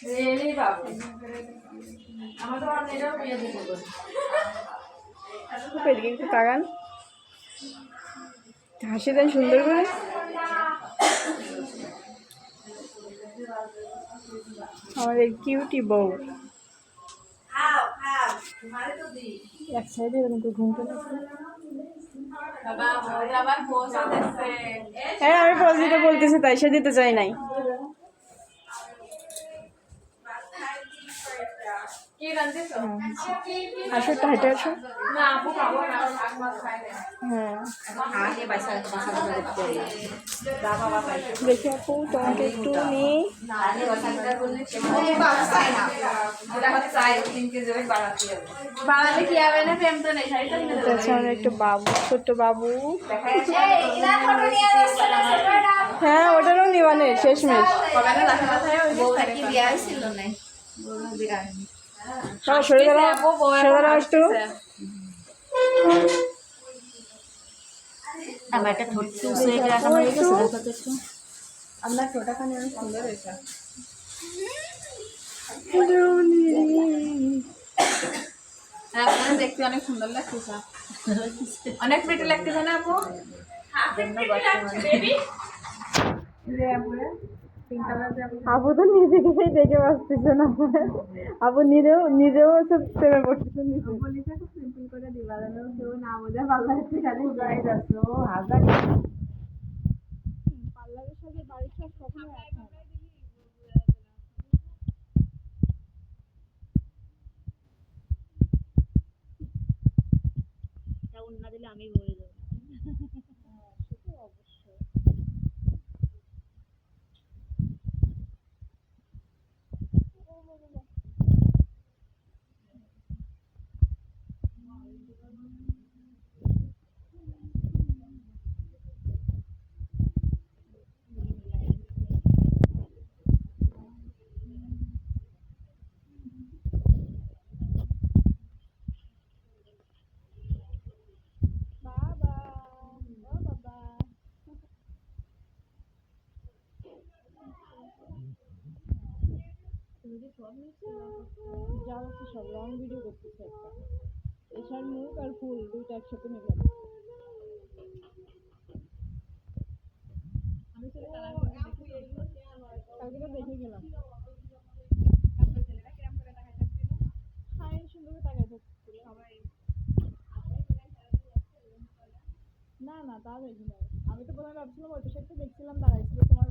Rally বাবু আমাদের অনেকটাও বিয়ে দিতে বলি এদিকে একটু তাকান, হাসি দেন সুন্দর করে। আমাদের কিউটি বউ এক সাইডে এরকম করে ঘুমতে লাগছে। হ্যাঁ আমি পোজ দিতে বলতেছি, তাই সে দিতে চাই নাই। আসো একটু হাইটে আসো। হ্যাঁ দেখি আপু তোমাকে একটু নিই। একটু বাবু, ছোট্ট বাবু। হ্যাঁ ওটারও নিবানে শেষমেশ। সরে দাঁড়াও একটু। আমার একটা ঠোঁট চুষে রাখা হয়ে গেছে, দেখো তো একটু। আপনার ঠোঁটাখানি অনেক সুন্দর হয়েছে। আপনারা দেখতে অনেক সুন্দর লাগতেছে, অনেক প্রিটি লাগতেছে না আপু? আপু তো নিজেকেই দেখে বাঁচতেছে না, আপু নিজেও সব প্রেমে পড়তেছে। সিম্পল করে দিবা যেন কেউ না বোঝে পার্লারের সাথে বাড়ির সাথে কখনো এক হয় না। না দিলে আমি বলে দেবো। যা হচ্ছে সব লং ভিডিও করতেছে একটা, এছাড় মুখ আর ফুল দুইটা একসাথে নিলাম। কালকে তো দেখে গেলাম। হ্যাঁ সুন্দর তাকাই থাকছিল। না না তা দেখি নাই, আমি তো প্রথমে ভাবছিলাম ওই পাশে একটা দেখছিলাম দাঁড়াইছিল তোমার